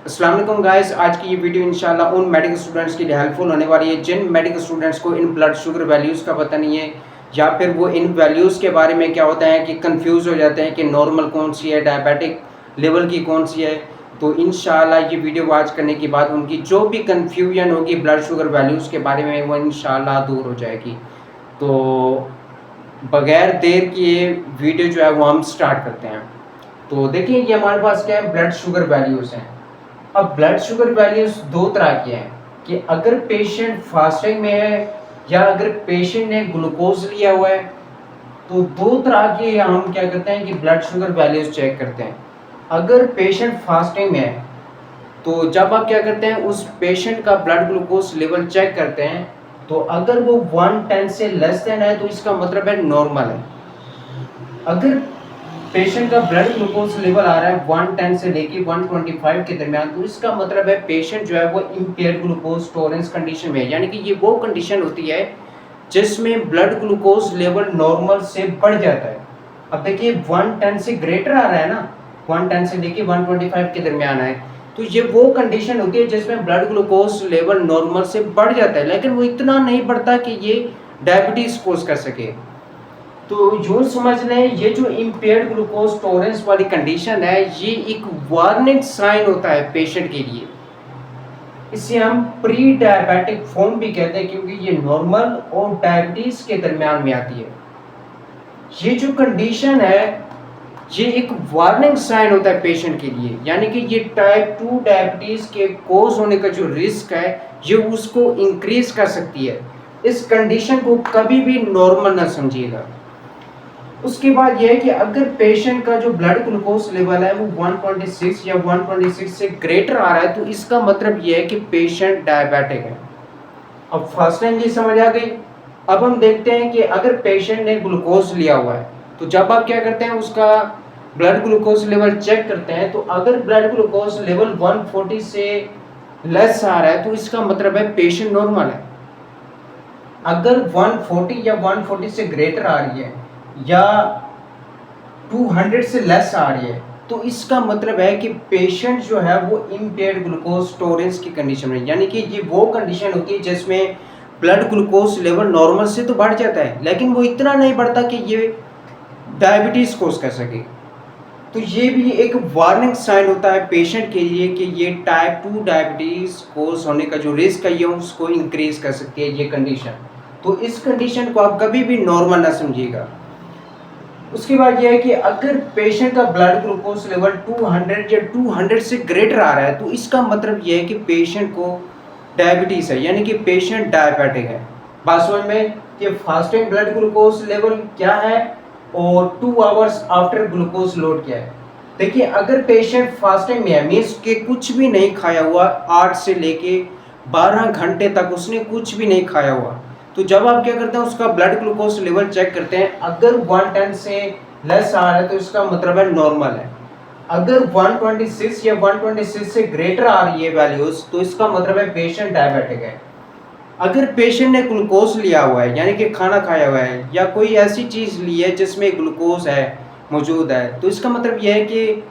अस्सलाम वालेकुम गाइस, आज की ये वीडियो इंशाल्लाह उन मेडिकल स्टूडेंट्स के लिए हेल्पफुल होने वाली है जिन मेडिकल स्टूडेंट्स को इन ब्लड शुगर वैल्यूज़ का पता नहीं है या फिर वो इन वैल्यूज़ के बारे में क्या होता है कि कंफ्यूज हो जाते हैं कि नॉर्मल कौन सी है, डायबिटिक लेवल की कौन सी है। तो इंशाल्लाह ये वीडियो वॉच करने के बाद उनकी जो भी कन्फ्यूजन होगी ब्लड शुगर वैल्यूज़ के बारे में वो इंशाल्लाह दूर हो जाएगी। तो बगैर देर किए वीडियो जो है वो हम स्टार्ट करते हैं। तो देखिए ये हमारे पास क्या है, ब्लड शुगर वैल्यूज़ हैं। अब ब्लड शुगर वैल्यूज़ दो तरह की हैं कि अगर पेशेंट फास्टिंग में है या अगर पेशेंट ने ग्लूकोज लिया हुआ है, तो दो तरह के हम क्या करते हैं कि ब्लड शुगर वैल्यूज़ चेक करते हैं। अगर पेशेंट फास्टिंग में है तो जब आप क्या करते हैं उस पेशेंट का ब्लड ग्लूकोज लेवल चेक करते हैं, तो अगर वो 110 से लेस देन है तो इसका मतलब है नॉर्मल है। अगर पेशेंट का ब्लड ग्लूकोज लेवल आ रहा है 110 से लेके 125 के दरमियान, तो इसका मतलब है पेशेंट जो है वो इम्पेयर्ड ग्लूकोज टॉलरेंस कंडीशन में है। यानी कि ये वो कंडीशन होती है जिसमें ब्लड ग्लूकोज लेवल नॉर्मल से बढ़ जाता है। अब देखिए 110 से ग्रेटर आ रहा है ना, 110 से लेके 125 के दरमियान है, तो ये वो कंडीशन होती है जिसमें ब्लड ग्लूकोज लेवल नॉर्मल से बढ़ जाता है, लेकिन वो इतना नहीं बढ़ता कि ये डायबिटीज कोज कर सके। तो यूँ समझ लें ये जो इम्पेयर्ड ग्लूकोज टॉलरेंस वाली कंडीशन है ये एक वार्निंग साइन होता है पेशेंट के लिए। इसे हम प्री डायबिटिक फॉर्म भी कहते हैं क्योंकि ये नॉर्मल और डायबिटीज के दरमियान में आती है। ये जो कंडीशन है ये एक वार्निंग साइन होता है पेशेंट के लिए, यानी कि ये टाइप 2 डायबिटीज के कोज होने का जो रिस्क है ये उसको इंक्रीज कर सकती है। इस कंडीशन को कभी भी नॉर्मल ना समझिएगा। उसके बाद यह है कि अगर पेशेंट का जो ब्लड ग्लूकोज लेवल है वो 126 या 126 से ग्रेटर आ रहा है, तो इसका मतलब यह है कि पेशेंट डायबिटिक है। अब फर्स्ट टाइम ये समझ आ गई। अब हम देखते हैं कि अगर पेशेंट ने ग्लूकोज लिया हुआ है, तो जब आप क्या करते हैं उसका ब्लड ग्लूकोज लेवल चेक करते हैं, तो अगर ब्लड ग्लूकोज लेवल 140 से लेस आ रहा है तो इसका मतलब है पेशेंट नॉर्मल है। अगर 140 या 140 से ग्रेटर आ रही है या 200 से लेस आ रही है, तो इसका मतलब है कि पेशेंट जो है वो इम्पेयर्ड ग्लूकोज टॉलरेंस की कंडीशन में, यानी कि ये वो कंडीशन होती है जिसमें ब्लड ग्लूकोज लेवल नॉर्मल से तो बढ़ जाता है लेकिन वो इतना नहीं बढ़ता कि ये डायबिटीज कोज कर सके। तो ये भी एक वार्निंग साइन होता है पेशेंट के लिए कि ये टाइप 2 डायबिटीज कोज होने का जो रिस्क है ये उसको इंक्रीज कर सकती है ये कंडीशन। तो इस कंडीशन को आप कभी भी नॉर्मल ना समझिएगा। उसके बाद यह है कि अगर पेशेंट का ब्लड ग्लूकोज लेवल 200 या 200 से ग्रेटर आ रहा है, तो इसका मतलब यह है कि पेशेंट को डायबिटीज़ है, यानी कि पेशेंट डायबिटिक है। बात समझ में कि फास्टिंग ब्लड ग्लूकोज लेवल क्या है और 2 आवर्स आफ्टर ग्लूकोज लोड क्या है। देखिए अगर पेशेंट फास्टिंग में है, मीन्स के कुछ भी नहीं खाया हुआ, 8 से लेके 12 घंटे तक उसने कुछ भी नहीं खाया हुआ, तो जब आप क्या करते हैं उसका ब्लड ग्लूकोज लेवल चेक करते हैं, अगर 110 से लेस आ रहा है तो इसका मतलब है नॉर्मल है। अगर 126 या 126 से ग्रेटर आ रही है वैल्यूज, तो इसका मतलब है पेशेंट डायबिटिक है। अगर पेशेंट ने ग्लूकोज लिया हुआ है, यानी कि खाना खाया हुआ है या कोई ऐसी चीज़ ली है जिसमें ग्लूकोज है मौजूद है, तो इसका मतलब यह है कि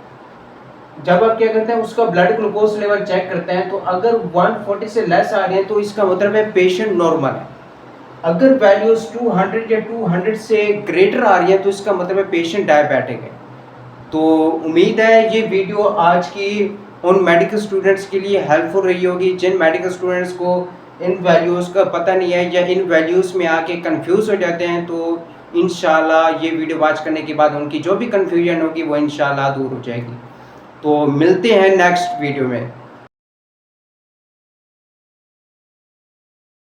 जब आप क्या करते हैं उसका ब्लड ग्लूकोज लेवल चेक करते हैं, तो अगर 140 से लेस आ रही है तो इसका मतलब है पेशेंट नॉर्मल है। अगर वैल्यूज 200 या 200 से ग्रेटर आ रही है तो इसका मतलब है पेशेंट डायबिटिक है। तो उम्मीद है ये वीडियो आज की उन मेडिकल स्टूडेंट्स के लिए हेल्पफुल रही होगी जिन मेडिकल स्टूडेंट्स को इन वैल्यूज़ का पता नहीं है या इन वैल्यूज़ में आके कंफ्यूज हो जाते हैं। तो इंशाल्लाह ये वीडियो वॉच करने के बाद उनकी जो भी कंफ्यूजन होगी वो इंशाल्लाह दूर हो जाएगी। तो मिलते हैं नेक्स्ट वीडियो में।